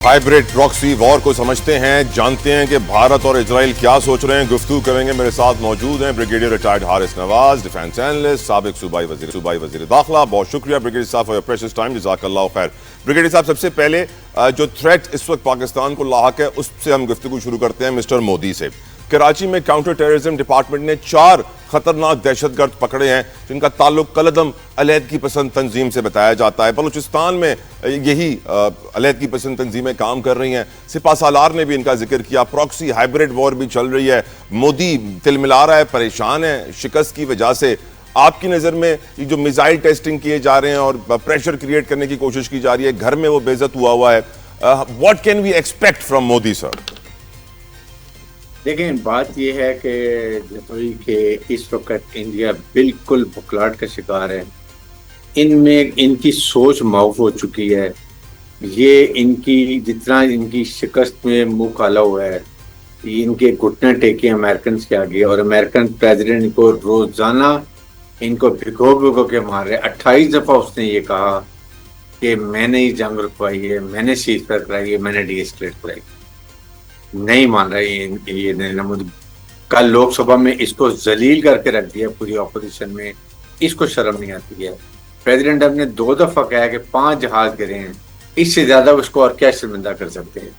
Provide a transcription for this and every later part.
Hybrid proxy war को समझते हैं, जानते हैं कि भारत और इजराइल क्या सोच रहे हैं। गुफ्तगू करेंगे। मेरे साथ मौजूद हैं brigadier retired Haris Nawaz, defence analyst, साबिक सूबाई वजीर दाखिला। बहुत शुक्रिया ब्रिगेडियर साहब फॉर योर प्रेशियस टाइम, जज़ाकल्लाह खैर। ब्रिगेडियर साहब, सबसे पहले जो थ्रेट इस वक्त पाकिस्तान को लाहक है उससे हम गुफ्तगू शुरू करते हैं मिस्टर मोदी से। कराची में काउंटर टेररिज्म डिपार्टमेंट ने 4 खतरनाक दहशतगर्द पकड़े हैं जिनका ताल्लुक कलदम अलहदगी पसंद तंजीम से बताया जाता है। बलूचिस्तान में यही अलहदगी पसंद तंजीमें काम कर रही हैं। सिपा सालार ने भी इनका जिक्र किया। प्रॉक्सी हाइब्रिड वॉर भी चल रही है। मोदी तिलमिला रहा है, परेशान है शिकस्त की वजह से। आपकी नज़र में ये जो मिसाइल टेस्टिंग किए जा रहे हैं और प्रेशर क्रिएट करने की कोशिश की जा रही है, घर में वो बेइज्जत हुआ है, what can we expect from Modi sir? देखें, बात यह है कि इस वक्त इंडिया बिल्कुल बुखलाहट का शिकार है। इनमें इनकी सोच माफ हो चुकी है। ये इनकी जितना इनकी शिकस्त में मुंह काला हुआ है, इनके घुटने टेके अमेरिकन के आगे, और अमेरिकन प्रेसिडेंट को रोजाना इनको भिगो भिगो के मार रहे। 28 दफ़ा उसने ये कहा कि मैंने ही जंग रुकवाई है, मैंने सीज पर कराई है, मैंने डीएस्केलेट कराई। नहीं मान रहे ये नरेंद्र मोदी। कल लोकसभा में इसको जलील करके रख दिया पूरी ऑपोजिशन में। इसको शर्म नहीं आती है। प्रेसिडेंट ने 2 दफा कहा कि 5 जहाज गिरे हैं, इससे ज्यादा उसको और क्या शर्मिंदा कर सकते हैं।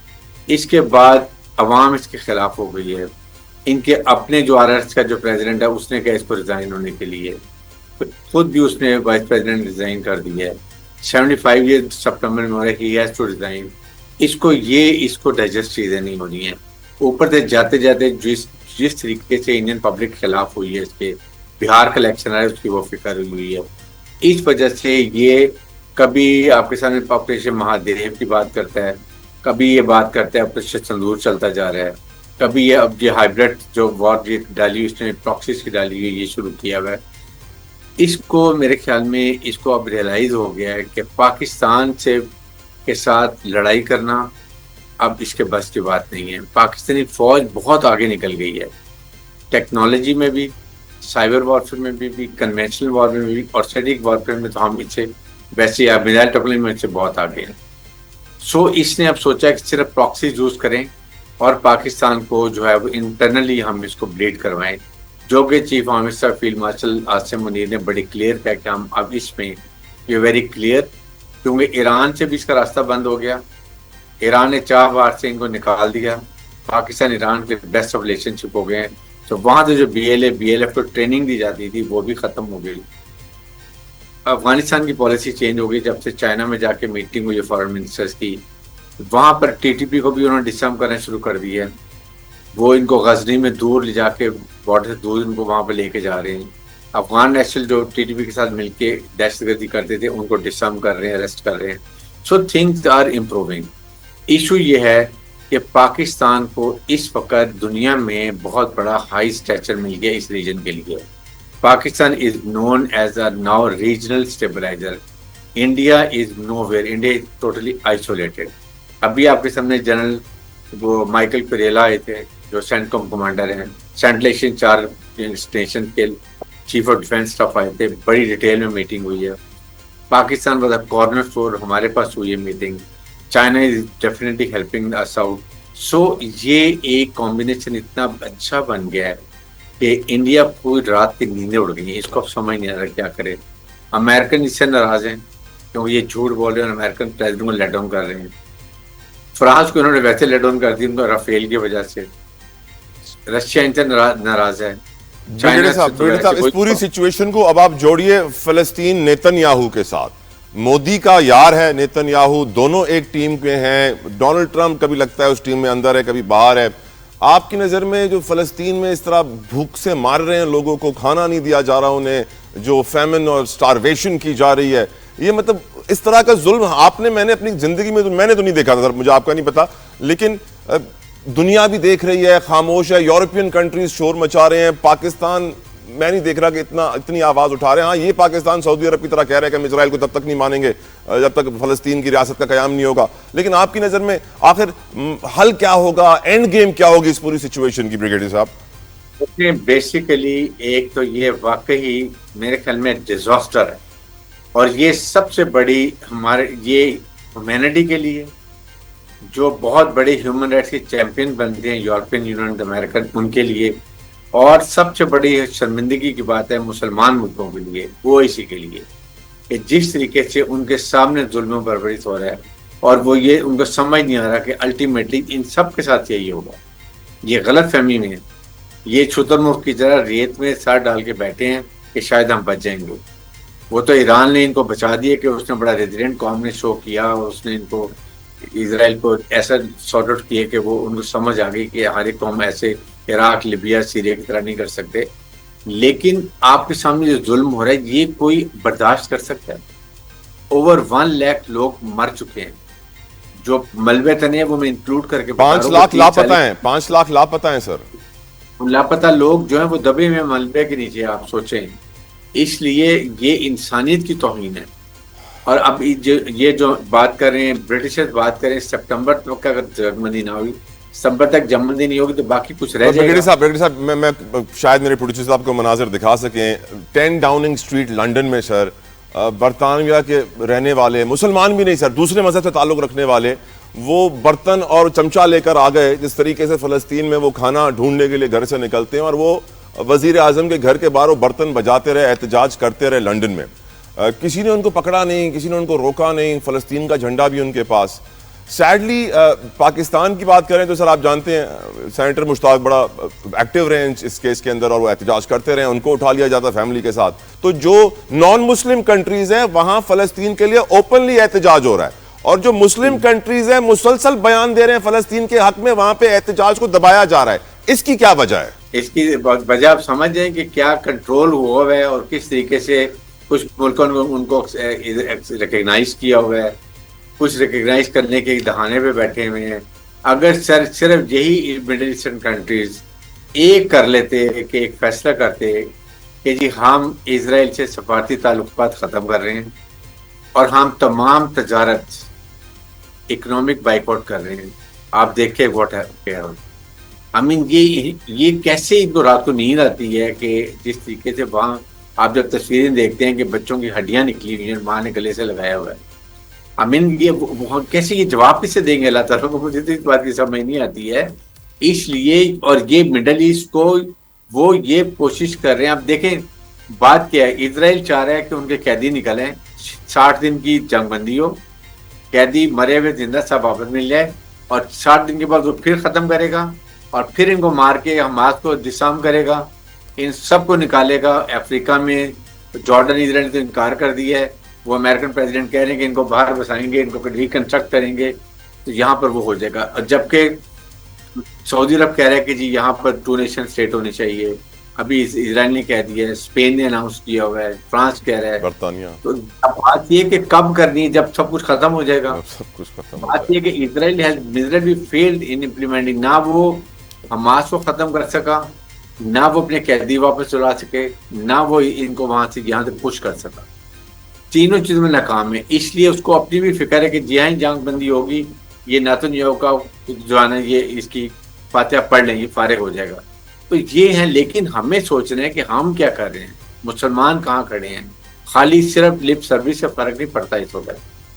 इसके बाद अवाम इसके खिलाफ हो गई है। इनके अपने जो आरएस का जो प्रेसिडेंट है उसने कहा इसको रिजाइन होने के लिए, खुद भी उसने वाइस प्रेसिडेंट रिजाइन कर दिया है। 75 ईयर सितंबर में हो रहा है, ही हैज टू रिजाइन। इसको डाइजेस्ट चीजें नहीं हो रही हैं। ऊपर से जाते जाते जिस तरीके से इंडियन पब्लिक खिलाफ हुई है, इसके बिहार का इलेक्शन आया उसकी वो फिक्र हुई है। इस वजह से ये कभी आपके सामने ऑपरेशन महादेव की बात करता है, कभी ये बात करता है ऑपरेशन संदूर चलता जा रहा है, कभी ये अब ये हाइब्रिड जो वॉर डाली उसने प्रॉक्सीज की डाली हुई ये शुरू किया हुआ है। इसको मेरे ख्याल में इसको अब रियलाइज हो गया है कि पाकिस्तान से के साथ लड़ाई करना अब इसके बस की बात नहीं है। पाकिस्तानी फौज बहुत आगे निकल गई है, टेक्नोलॉजी में भी, साइबर वॉरफेयर में भी कन्वेंशनल वॉर में भी, और स्ट्रेटेजिक वॉरफेयर में तो हम इससे वैसे मिसाइल टेक्नोलॉजी में इससे बहुत आगे हैं। सो इसने अब सोचा कि सिर्फ प्रॉक्सी यूज करें और पाकिस्तान को जो है वो इंटरनली हम इसको ब्लीड करवाएं। जो कि chief army staff field marshal Asim Munir ने बड़ी क्लियर किया कि हम अब इसमें ये वेरी क्लियर, क्योंकि ईरान से भी इसका रास्ता बंद हो गया। ईरान ने 4 बार से इनको निकाल दिया। पाकिस्तान ईरान के बेस्ट ऑफ रिलेशनशिप हो गए हैं। तो वहाँ से जो BLF को ट्रेनिंग दी जाती थी वो भी ख़त्म हो गई। अफगानिस्तान की पॉलिसी चेंज हो गई जब से चाइना में जाके मीटिंग हुई फॉरेन मिनिस्टर्स की। वहाँ पर TTP को भी उन्होंने डिसम करना शुरू कर दिया है। वो इनको गजनी में दूर ले जाके बॉर्डर से दूर इनको वहाँ पर लेके जा रहे हैं। अफगान नेशनल जो TTP के साथ मिलके दहशतगर्दी करते थे उनको डिसम कर रहे हैं, अरेस्ट कर रहे हैं। So things are improving. Issue ये है कि पाकिस्तान को इस वक्त दुनिया में बहुत बड़ा हाई स्टेचर मिल गया इस रीजन के लिए। Pakistan is known as a now regional stabiliser. India is nowhere, India is totally isolated. अभी आपके सामने जनरल वो माइकल पेरेला आए थे जो सेंटकॉम कमांडर हैं। सेंट्रल एशियन 4 नेशन के चीफ ऑफ डिफेंस स्टाफ आए थे, बड़ी डिटेल में मीटिंग हुई है। पाकिस्तान वाला कॉर्नर स्टोर हमारे पास हुई है meeting. China is definitely helping us out. So ये एक कॉम्बिनेशन इतना अच्छा बन गया है कि इंडिया पूरी रात की नींदें उड़ गई हैं। इसको अब समझ नहीं आ रहा क्या करे। अमेरिकन इससे नाराज हैं क्योंकि ये झूठ बोल रहे हैं और अमेरिकन प्रेसिडेंट को लेट डाउन कर रहे हैं। फ्रांस को उन्होंने वैसे लेट डाउन कर दी उनको राफेल की वजह से। रशिया इनसे नाराज है। साहब, इस पूरी सिचुएशन को अब आप जोड़िए फलस्तीन नेतन्याहू के साथ। मोदी का यार है नेतन्याहू, दोनों एक टीम के हैं। डोनाल्ड ट्रंप कभी लगता है उस टीम में अंदर है, कभी बाहर है। आपकी नज़र में जो फलस्तीन में इस तरह भूख से मार रहे हैं लोगों को, खाना नहीं दिया जा रहा उन्हें, जो फेमिन और स्टारवेशन की जा रही है, ये मतलब इस तरह का जुल्म मैंने अपनी जिंदगी में मैंने तो नहीं देखा था सर, मुझे आपका नहीं पता, लेकिन दुनिया भी देख रही है, खामोश है। यूरोपियन कंट्रीज शोर मचा रहे हैं। पाकिस्तान मैं नहीं देख रहा कि इतनी आवाज उठा रहे हैं। हाँ, ये पाकिस्तान सऊदी अरब की तरह कह रहे हैं कि हम इजराइल को तब तक नहीं मानेंगे जब तक फलस्तीन की रियासत का कयाम नहीं होगा। लेकिन आपकी नजर में आखिर हल क्या होगा, एंड गेम क्या होगी इस पूरी सिचुएशन की ब्रिगेडियर साहब? बेसिकली एक तो ये वाकई मेरे ख्याल में डिजास्टर है, और ये सबसे बड़ी हमारे ये ह्यूमैनिटी के लिए, جو بہت بڑے ہیومن رائٹس کے چیمپئن بنتے ہیں یورپین یونین امریکن، ان کے لیے، اور سب سے بڑی شرمندگی کی بات ہے مسلمان ملکوں کے لیے، وہ اسی کے لیے کہ جس طریقے سے ان کے سامنے ظلم و بربریت ہو رہا ہے، اور وہ یہ ان کو سمجھ نہیں آ رہا کہ الٹیمیٹلی ان سب کے ساتھ یہی ہوگا. یہ غلط فہمی میں ہے، یہ شتر مرغ کی طرح ریت میں سر ڈال کے بیٹھے ہیں کہ شاید ہم بچ جائیں گے. وہ تو ایران نے ان کو بچا دیا کہ اس نے بڑا ریزیڈنٹ قوم نے شو کیا، اس نے ان کو اسرائیل کو ایسا سارٹ آؤٹ کیا کہ وہ ان کو سمجھ آ گئی کہ ہر ایک قوم ایسے عراق، لیبیا، سیریا کی طرح نہیں کر سکتے. لیکن آپ کے سامنے جو ظلم ہو رہا ہے یہ کوئی برداشت کر سکتا ہے؟ اوور 1 لاکھ لوگ مر چکے ہیں، جو ملبے تنے ہیں وہ میں انکلوڈ کر کے 5 لاکھ لاپتہ ہیں، 5 لاکھ لاپتہ ہیں سر. لاپتہ لوگ جو ہیں وہ دبے ہوئے ملبے کے نیچے، آپ سوچیں. اس لیے یہ انسانیت کی توہین ہے. اور اب یہ جو بات کر رہے ہیں برٹشرز بات کر رہے ہیں سپٹمبر تک اگر جنگ بندی نہ ہوئی، سپٹمبر تک جنگ بندی نہیں ہوگی تو باقی کچھ رہ جائے گا. بریگیڈیئر صاحب میں شاید میرے پروڈیوسر صاحب کو مناظر دکھا سکیں. 10 ڈاؤننگ اسٹریٹ لنڈن میں سر برطانیہ کے رہنے والے مسلمان بھی نہیں سر، دوسرے مذہب سے تعلق رکھنے والے، وہ برتن اور چمچہ لے کر آ گئے. جس طریقے سے فلسطین میں وہ کھانا ڈھونڈنے کے لیے گھر سے نکلتے ہیں اور وہ وزیر اعظم کے گھر کے باہر وہ برتن بجاتے رہے، احتجاج کرتے رہے لنڈن میں. کسی نے ان کو پکڑا نہیں، کسی نے ان کو روکا نہیں، فلسطین کا جھنڈا بھی ان کے پاس. سیڈلی پاکستان کی بات کریں تو سر آپ جانتے ہیں سینیٹر مشتاق بڑا ایکٹیو رہے اس کیس کے اندر اور وہ احتجاج کرتے رہے، ان کو اٹھا لیا جاتا فیملی کے ساتھ. تو جو نان مسلم کنٹریز ہیں وہاں فلسطین کے لیے اوپنلی احتجاج ہو رہا ہے، اور جو مسلم کنٹریز ہیں مسلسل بیان دے رہے ہیں فلسطین کے حق میں، وہاں پہ احتجاج کو دبایا جا رہا ہے. اس کی کیا وجہ ہے؟ اس کی وجہ آپ سمجھ جائیں کہ کیا کنٹرول ہوا ہوا ہے اور کس طریقے سے کچھ ملکوں نے ان کو ریکگنائز کیا ہوا ہے، کچھ ریکگنائز کرنے کے دہانے پہ بیٹھے ہوئے ہیں. اگر صرف یہی مڈل ایسٹرن کنٹریز ایک کر لیتے کہ ایک فیصلہ کرتے کہ جی ہم اسرائیل سے سفارتی تعلقات ختم کر رہے ہیں اور ہم تمام تجارت اکنامک بائیکاٹ کر رہے ہیں، آپ دیکھیں واٹ ہے. یہ کیسے ان کو رات کو نیند آتی ہے کہ جس طریقے سے وہاں آپ جب تصویریں دیکھتے ہیں کہ بچوں کی ہڈیاں نکلی ہوئی ہیں، ماں نے گلے سے لگایا ہوا ہے. یہ کیسے یہ جواب کس سے دیں گے اللہ تعالیٰ کو؟ مجھے تو اس بات کی سمجھ نہیں آتی ہے. اس لیے اور یہ مڈل ایسٹ کو وہ یہ کوشش کر رہے ہیں. آپ دیکھیں بات کیا ہے، اسرائیل چاہ رہا ہے کہ ان کے قیدی نکلیں، 60 دن کی جنگ بندی ہو، قیدی مرے ہوئے زندہ سب واپس مل جائے، اور 60 دن کے بعد وہ پھر ختم کرے گا اور پھر ان کو مار کے حماس کو ڈسارم کرے گا، ان سب کو نکالے گا. افریقہ میں جارڈن اسرائیل نے تو انکار کر دیا ہے، وہ امریکن پریزیڈنٹ کہہ رہے ہیں کہ ان کو باہر بسائیں گے، ان کو ریکنسٹرکٹ کریں گے، تو یہاں پر وہ ہو جائے گا. جبکہ سعودی عرب کہہ رہا ہے کہ جی یہاں پر 2 نیشن اسٹیٹ ہونی چاہیے. ابھی اسرائیل نے کہہ دیا ہے، اسپین نے اناؤنس کیا ہوا ہے، فرانس کہہ رہا ہے، برطانیہ. تو اب بات یہ کہ کب کرنی ہے، جب سب کچھ ختم ہو جائے گا. سب کچھ ختم. بات یہ کہ اسرائیل ہیز میزربلی فیلڈ ان امپلیمنٹنگ، نہ وہ حماس کو ختم کر سکا، نہ وہ اپنے قیدی واپس چلا سکے، نہ وہ ان کو وہاں سے یہاں سے پش کر سکا. تینوں چیزوں میں ناکام ہے. اس لیے اس کو اپنی بھی فکر ہے کہ جہاں ہی جنگ بندی ہوگی یہ نیتنیاہو کا جو ہے نا یہ اس کی فاتحہ پڑھ لیں، یہ فارغ ہو جائے گا. تو یہ ہیں. لیکن ہمیں سوچنا ہے کہ ہم کیا کر رہے ہیں، مسلمان کہاں کھڑے ہیں. خالی صرف لپ سروس سے فرق نہیں پڑتا اس وقت.